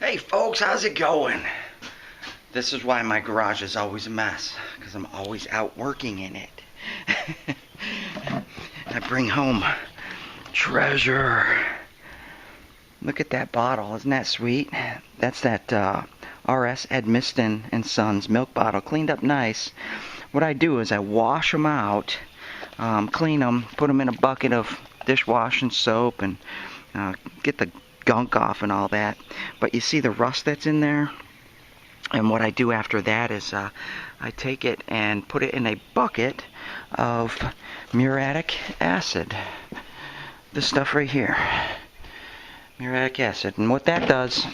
Hey folks, how's it going? This is why my garage is always a mess, because I'm always out working in it. I bring home treasure. Look at that bottle, isn't that sweet? That's that R.S. Edmiston and Sons milk bottle, cleaned up nice. What I do is I wash them out, clean them, put them in a bucket of dishwashing soap, and get the gunk off and all that. But you see the rust that's in there? And what I do after that is I take it and put it in a bucket of muriatic acid. This stuff right here. Muriatic acid. And what that does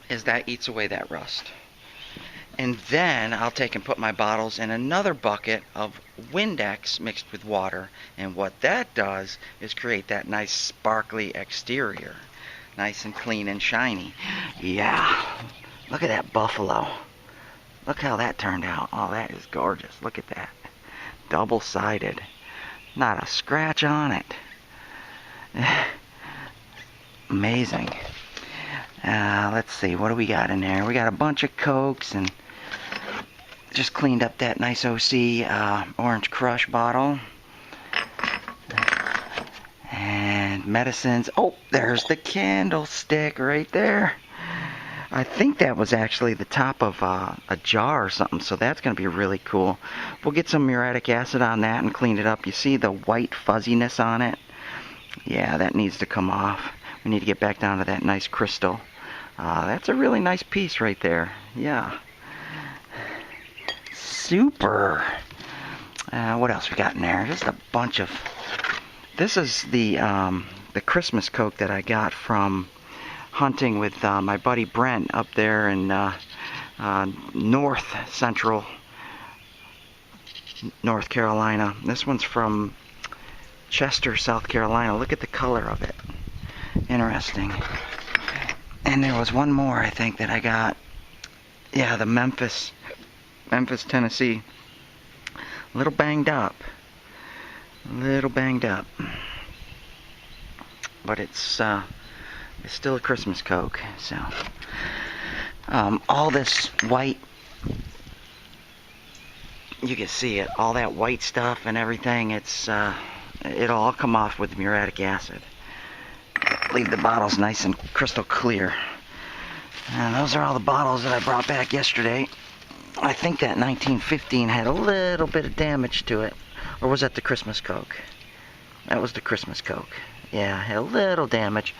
is that eats away that rust. And then I'll take and put my bottles in another bucket of Windex mixed with water. And what that does is create that nice sparkly exterior. Nice and clean and shiny. Yeah. Look at that buffalo. Look how that turned out. Oh, that is gorgeous. Look at that. Double-sided. Not a scratch on it. Amazing. Let's see. What do we got in there? We got a bunch of Cokes and just cleaned up that nice OC Orange Crush bottle. And medicines. Oh, there's the candlestick right there. I think that was actually the top of a jar or something, so that's going to be really cool. We'll get some muriatic acid on that and clean it up. You see the white fuzziness on it? Yeah, that needs to come off. We need to get back down to that nice crystal. That's a really nice piece right there. Yeah. Super. What else we got in there? Just a bunch of... This is the Christmas Coke that I got from hunting with my buddy Brent up there in north central North Carolina. This one's from Chester, South Carolina. Look at the color of it. Interesting. And there was one more, I think, that I got. Yeah, the Memphis, Tennessee. A little banged up. But it's still a Christmas Coke. So all this white, you can see it, all that white stuff and everything, it'll all come off with muriatic acid. Leave the bottles nice and crystal clear. And those are all the bottles that I brought back yesterday. I think that 1915 had a little bit of damage to it. Or was that the Christmas Coke? That was the Christmas Coke. Yeah, had a little damage.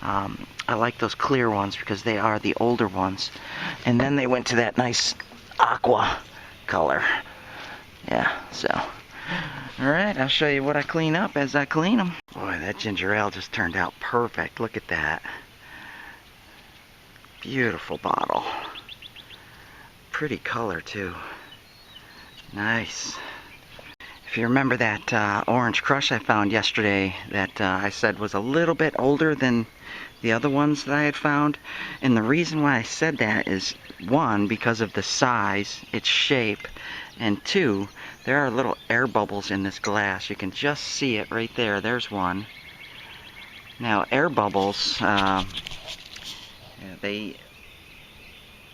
I like those clear ones because they are the older ones. And then they went to that nice aqua color. Yeah, so. Alright, I'll show you what I clean up as I clean them. Boy, that ginger ale just turned out perfect. Look at that. Beautiful bottle. Pretty color, too. Nice. If you remember that Orange Crush I found yesterday that I said was a little bit older than the other ones that I had found. And the reason why I said that is, one, because of the size, its shape, and two, there are little air bubbles in this glass. You can just see it right there. There's one. Now, air bubbles, they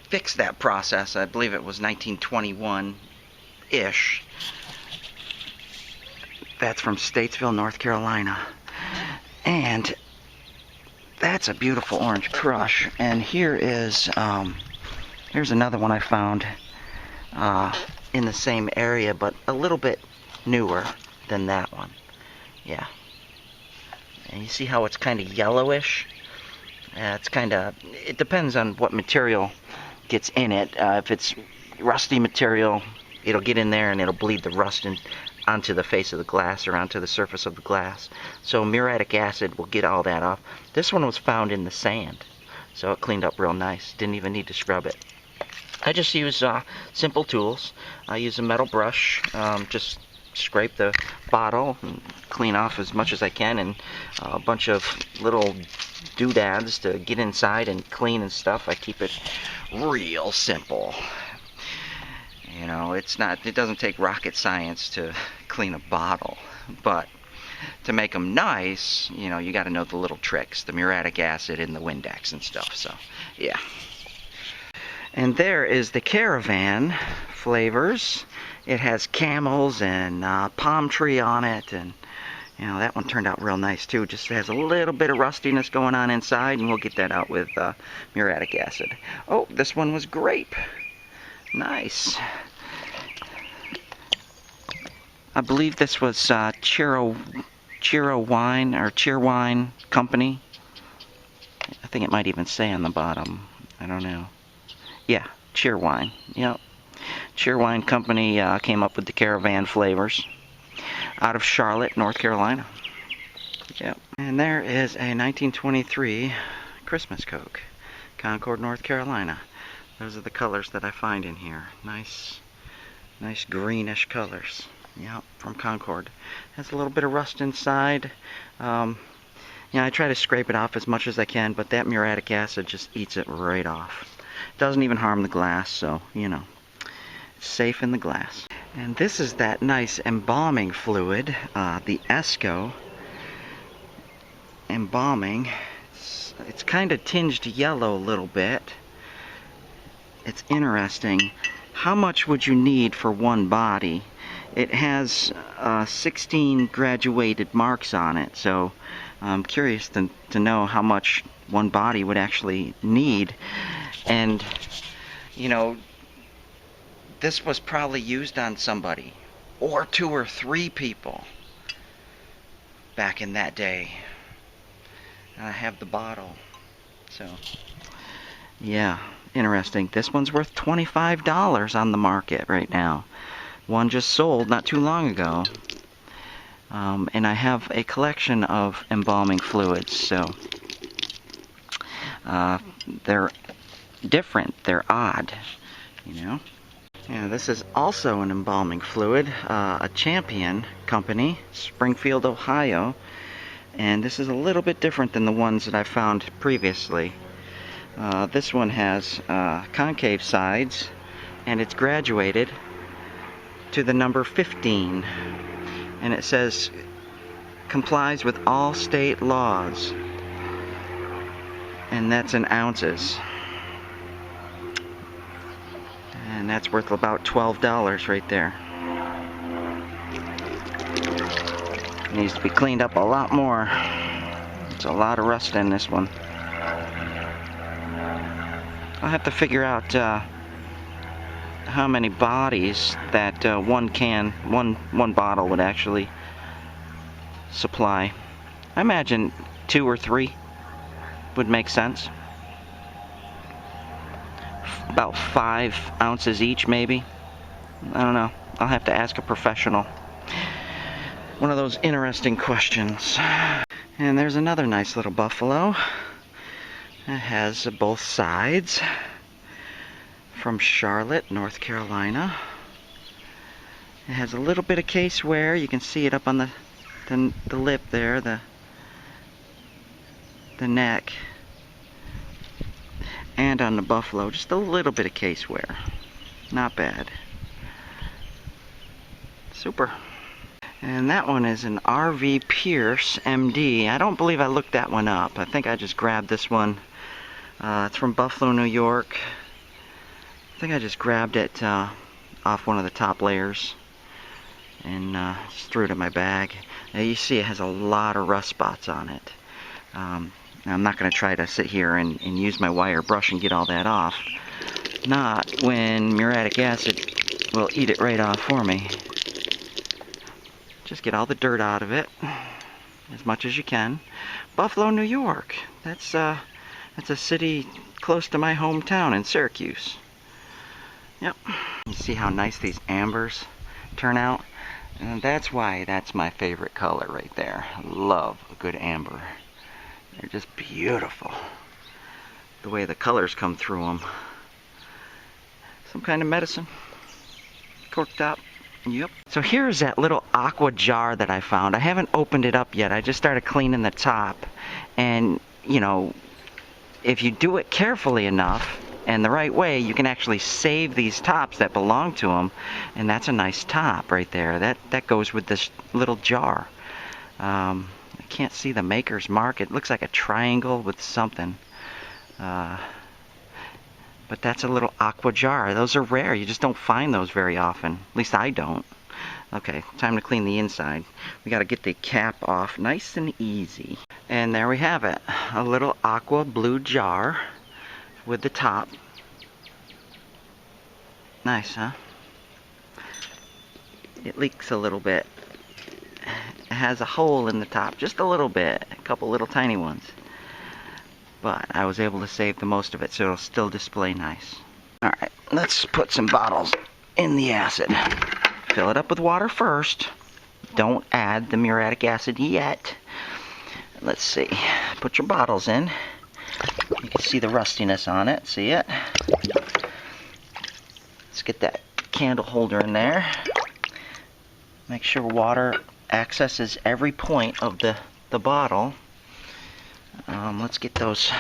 fixed that process. I believe it was 1921-ish. That's from Statesville, North Carolina. And that's a beautiful Orange Crush. And here is, here's another one I found in the same area, but a little bit newer than that one. Yeah. And you see how it's kind of yellowish? It's kind of, it depends on what material gets in it. If it's rusty material, it'll get in there and it'll bleed the rust onto the face of the glass or onto the surface of the glass. So muriatic acid will get all that off. This one was found in the sand, so it cleaned up real nice. Didn't even need to scrub it. I just use simple tools. I use a metal brush, just scrape the bottle and clean off as much as I can, and a bunch of little doodads to get inside and clean and stuff. I keep it real simple. You know, it doesn't take rocket science to clean a bottle, but to make them nice, you know, you got to know the little tricks, the muriatic acid and the Windex and stuff. So, yeah. And there is the Caravan flavors. It has camels and palm tree on it, and you know, that one turned out real nice too. Just has a little bit of rustiness going on inside, and we'll get that out with muriatic acid. Oh, this one was grape. Nice. I believe this was Cheer Wine or Cheer Wine Company. I think it might even say on the bottom. I don't know. Yeah, Cheer Wine. Yep. Cheer Wine Company came up with the Caravan flavors out of Charlotte, North Carolina. Yep. And there is a 1923 Christmas Coke, Concord, North Carolina. Those are the colors that I find in here. Nice greenish colors. Yep, from Concord. Has a little bit of rust inside. You know, I try to scrape it off as much as I can, but that muriatic acid just eats it right off. Doesn't even harm the glass, so, you know, it's safe in the glass. And this is that nice embalming fluid, the Esco embalming. It's kind of tinged yellow a little bit. It's interesting. How much would you need for one body? It has 16 graduated marks on it, so I'm curious to know how much one body would actually need. And, you know, this was probably used on somebody, or 2 or 3 people back in that day. And I have the bottle, so yeah, interesting. This one's worth $25 on the market right now. One just sold not too long ago. And I have a collection of embalming fluids, so they're different, they're odd, you know. Yeah, this is also an embalming fluid, a Champion company, Springfield, Ohio, and this is a little bit different than the ones that I found previously. This one has concave sides, and it's graduated to the number 15, and it says complies with all state laws, and that's in ounces, and that's worth about $12 right there. It needs to be cleaned up a lot more. There's a lot of rust in this one. I'll have to figure out how many bodies that one bottle would actually supply. I imagine 2 or 3 would make sense. About 5 ounces each, maybe. I don't know. I'll have to ask a professional. One of those interesting questions. And there's another nice little buffalo. It has both sides. From Charlotte, North Carolina. It has a little bit of case wear. You can see it up on the lip there, the neck, and on the buffalo. Just a little bit of case wear. Not bad. Super. And that one is an RV Pierce MD. I don't believe I looked that one up. I think I just grabbed this one. It's from Buffalo, New York. I think I just grabbed it off one of the top layers and just threw it in my bag. Now you see it has a lot of rust spots on it. Now I'm not going to try to sit here and use my wire brush and get all that off. Not when muriatic acid will eat it right off for me. Just get all the dirt out of it as much as you can. Buffalo, New York. That's a city close to my hometown in Syracuse. Yep. You see how nice these ambers turn out? And that's why that's my favorite color right there. I love a good amber. They're just beautiful. The way the colors come through them. Some kind of medicine. Corked up. Yep. So here's that little aqua jar that I found. I haven't opened it up yet. I just started cleaning the top. And, you know, if you do it carefully enough and the right way, you can actually save these tops that belong to them. And that's a nice top right there. That goes with this little jar. I can't see the maker's mark. It looks like a triangle with something. But that's a little aqua jar. Those are rare. You just don't find those very often. At least I don't. Okay, time to clean the inside. We got to get the cap off nice and easy. And there we have it. A little aqua blue jar with the top. Nice, huh? It leaks a little bit. It has a hole in the top, just a little bit. A couple little tiny ones. But I was able to save the most of it, so it'll still display nice. Alright, let's put some bottles in the acid. Fill it up with water first. Don't add the muriatic acid yet. Let's see. Put your bottles in. You can see the rustiness on it. See it? Let's get that candle holder in there. Make sure water accesses every point of the bottle. Let's get those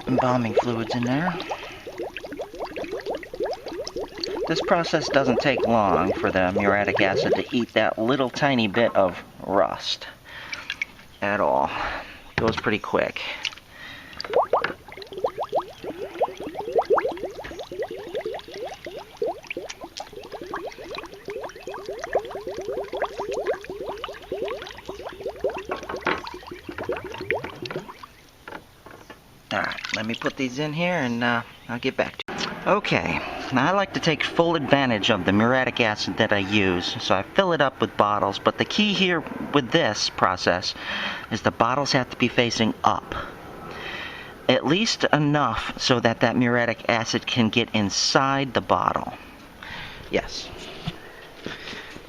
embalming fluids in there. This process doesn't take long for the muriatic acid to eat that little tiny bit of rust at all. It goes pretty quick. Alright, let me put these in here and I'll get back to you. Okay, now I like to take full advantage of the muriatic acid that I use, so I fill it up with bottles, but the key here with this process is the bottles have to be facing up. At least enough so that that muriatic acid can get inside the bottle. Yes.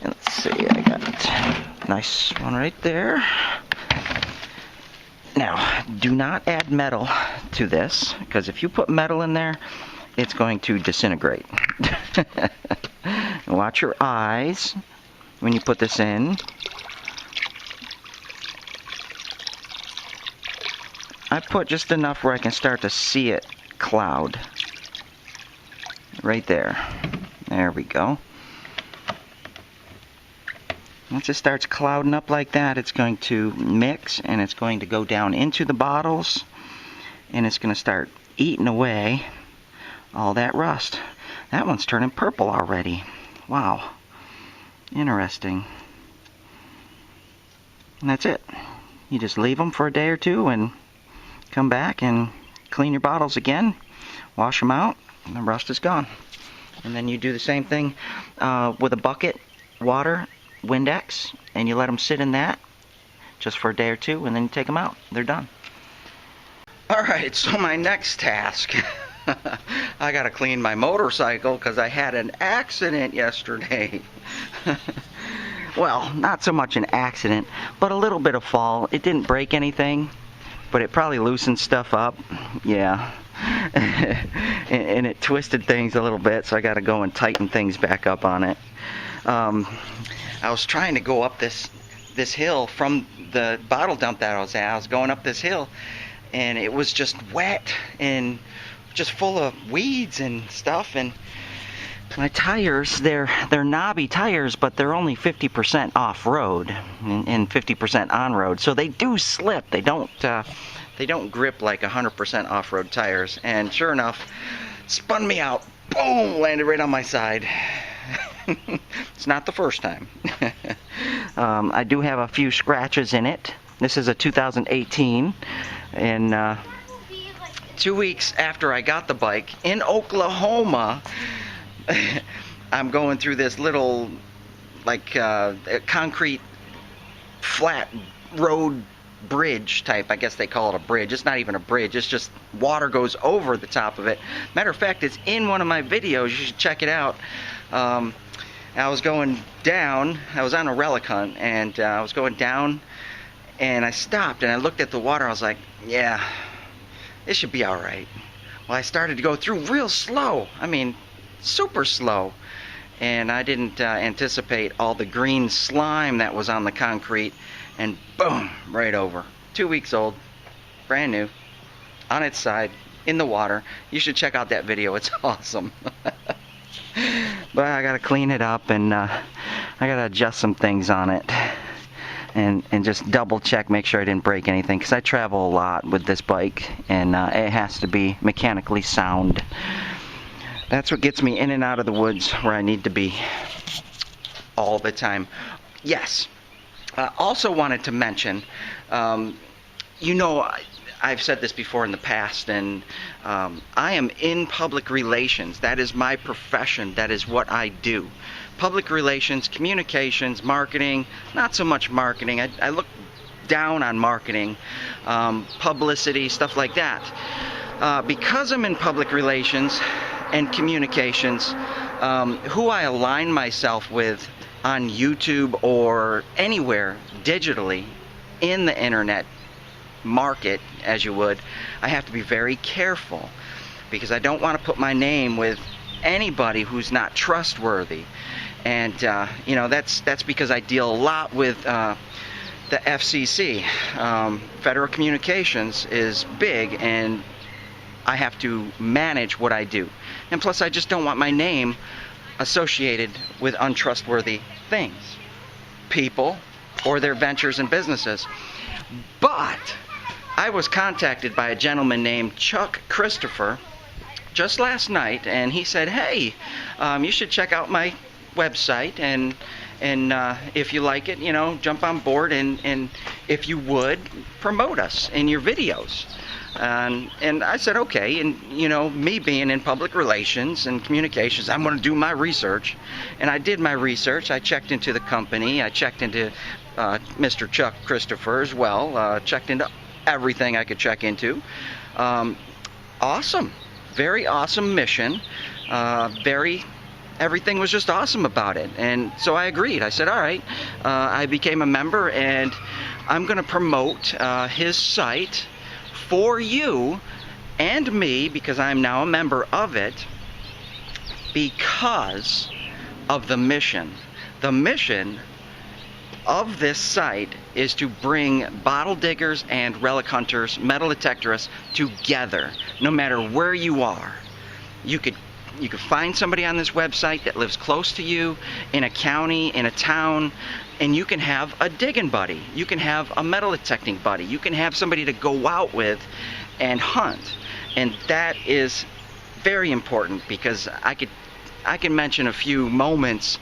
And let's see, I got a nice one right there. Now, do not add metal to this, because if you put metal in there, it's going to disintegrate. Watch your eyes when you put this in. I put just enough where I can start to see it cloud. Right there. There we go. Once it starts clouding up like that, it's going to mix and it's going to go down into the bottles and it's going to start eating away all that rust. That one's turning purple already. Wow. Interesting. And that's it. You just leave them for a day or two and come back and clean your bottles again, wash them out, and the rust is gone. And then you do the same thing with a bucket, water, Windex, and you let them sit in that just for a day or two, and then you take them out. They're done. Alright, so my next task. I gotta clean my motorcycle because I had an accident yesterday. Well, not so much an accident, but a little bit of fall. It didn't break anything, but it probably loosened stuff up. Yeah. And it twisted things a little bit, so I gotta go and tighten things back up on it. I was trying to go up this hill from the bottle dump that I was at. I was going up this hill, and it was just wet and just full of weeds and stuff. And my tires, they're knobby tires, but they're only 50% off-road and 50% on-road, so they do slip. They don't grip like 100% off-road tires. And sure enough, spun me out. Boom! Landed right on my side. It's not the first time. I do have a few scratches in it. This is a 2018, and 2 weeks after I got the bike in Oklahoma, I'm going through this little like concrete flat road bridge type. I guess they call it a bridge. It's not even a bridge. It's just water goes over the top of it. Matter of fact, it's in one of my videos. You should check it out. I was going down. I was on a relic hunt, and I was going down, and I stopped, and I looked at the water. I was like, yeah, it should be all right. Well, I started to go through real slow. I mean, super slow. And I didn't anticipate all the green slime that was on the concrete, and boom, right over. 2 weeks old, brand new, on its side, in the water. You should check out that video. It's awesome. But but I gotta clean it up, and I gotta adjust some things on it, and just double check, make sure I didn't break anything, because I travel a lot with this bike, and it has to be mechanically sound. That's what gets me in and out of the woods where I need to be all the time. Yes. Also wanted to mention, you know, I've said this before in the past, and I am in public relations. That is my profession. That is what I do. Public relations, communications, marketing, not so much marketing. I look down on marketing, publicity, stuff like that. Because I'm in public relations and communications, who I align myself with on YouTube or anywhere digitally in the internet market, as you would, I have to be very careful, because I don't want to put my name with anybody who's not trustworthy. And you know, that's because I deal a lot with the FCC. Federal Communications is big, and I have to manage what I do. And plus, I just don't want my name associated with untrustworthy things, people, or their ventures and businesses. But I was contacted by a gentleman named Chuck Christopher just last night, and he said, hey, you should check out my website, and if you like it, you know, jump on board, and if you would, promote us in your videos. And I said, okay. And you know, me being in public relations and communications, I'm going to do my research. And I did my research. I checked into the company. I checked into Mr. Chuck Christopher as well. Checked into everything I could check into. Awesome. Very awesome mission. Everything was just awesome about it. And so I agreed. I said, all right. I became a member, and I'm going to promote his site for you and me, because I'm now a member of it, because of the mission. The mission of this site is to bring bottle diggers and relic hunters, metal detectorists together, no matter where you are. You could find somebody on this website that lives close to you, in a county, in a town, and you can have a digging buddy. You can have a metal detecting buddy. You can have somebody to go out with and hunt. And that is very important, because I can mention a few moments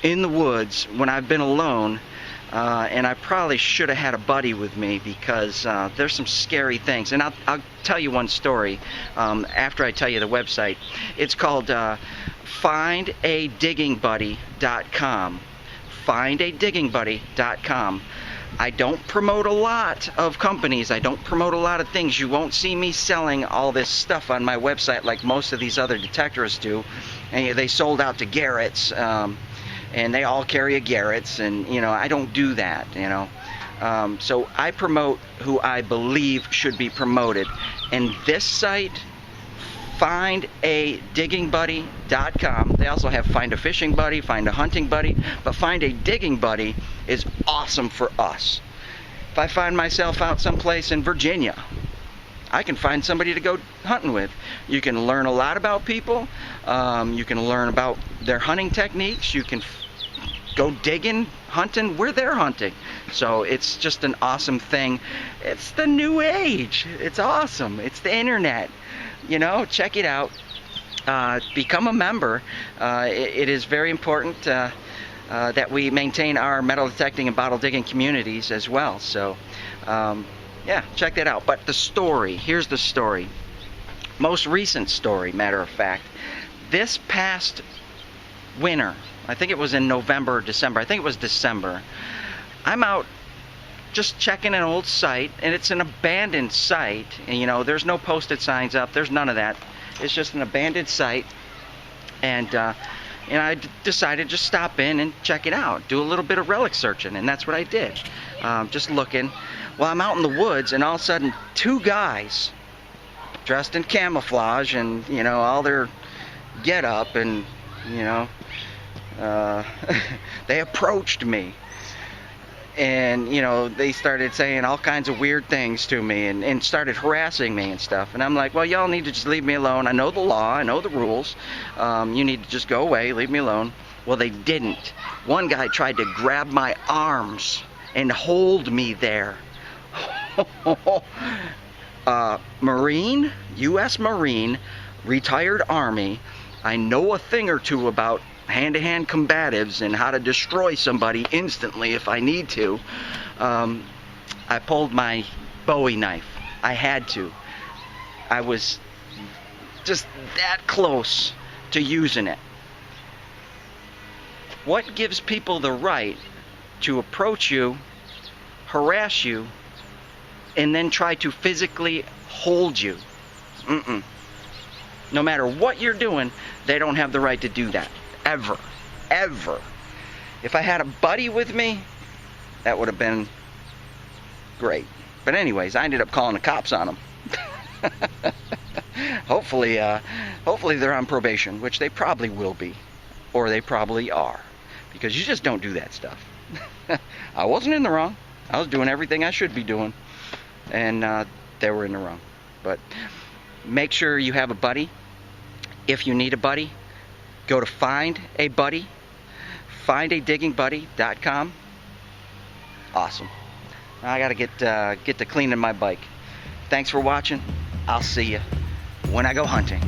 in the woods when I've been alone, and I probably should have had a buddy with me, because there's some scary things. And I'll tell you one story after I tell you the website. It's called findadigging.buddy.com. findadigging.buddy.com. I don't promote a lot of companies. I don't promote a lot of things. You won't see me selling all this stuff on my website like most of these other detectorists do. And they sold out to Garrett's, and they all carry a Garrett's, and you know, I don't do that, you know. So I promote who I believe should be promoted. And this site, findadigging.buddy.com. They also have Find a Fishing Buddy, Find a Hunting Buddy, but Find a Digging Buddy is awesome for us. If I find myself out someplace in Virginia, I can find somebody to go hunting with. You can learn a lot about people. You can learn about their hunting techniques. You can go digging, hunting where they're hunting. So it's just an awesome thing. It's the new age. It's awesome. It's the internet. You know, check it out. Become a member. It is very important that we maintain our metal detecting and bottle digging communities as well. So, yeah, check that out. But the story, here's the story. Most recent story, matter of fact. This past winter, I think it was in November or December. I think it was December. I'm out just checking an old site, and it's an abandoned site, and you know, there's no posted signs up, there's none of that. It's just an abandoned site, and I decided to just stop in and check it out, do a little bit of relic searching, and that's what I did. Just looking. Well, I'm out in the woods, and all of a sudden, two guys dressed in camouflage and, you know, all their get up, and, you know, they approached me. And, you know, they started saying all kinds of weird things to me and started harassing me and stuff. And I'm like, well, y'all need to just leave me alone. I know the law. I know the rules. You need to just go away. Leave me alone. Well, they didn't. One guy tried to grab my arms and hold me there. Marine, U.S. Marine, retired Army. I know a thing or two about hand-to-hand combatives and how to destroy somebody instantly if I need to. I pulled my Bowie knife. I had to. I was just that close to using it. What gives people the right to approach you, harass you, and then try to physically hold you? No matter what you're doing, they don't have the right to do that. Ever. Ever. If I had a buddy with me, that would have been great. But anyways, I ended up calling the cops on them. Hopefully they're on probation, which they probably will be. Or they probably are. Because you just don't do that stuff. I wasn't in the wrong. I was doing everything I should be doing. And they were in the wrong. But make sure you have a buddy. If you need a buddy, go to Find a Buddy, findadigging-buddy.com. Awesome. Now I gotta get to cleaning my bike. Thanks for watching. I'll see you when I go hunting.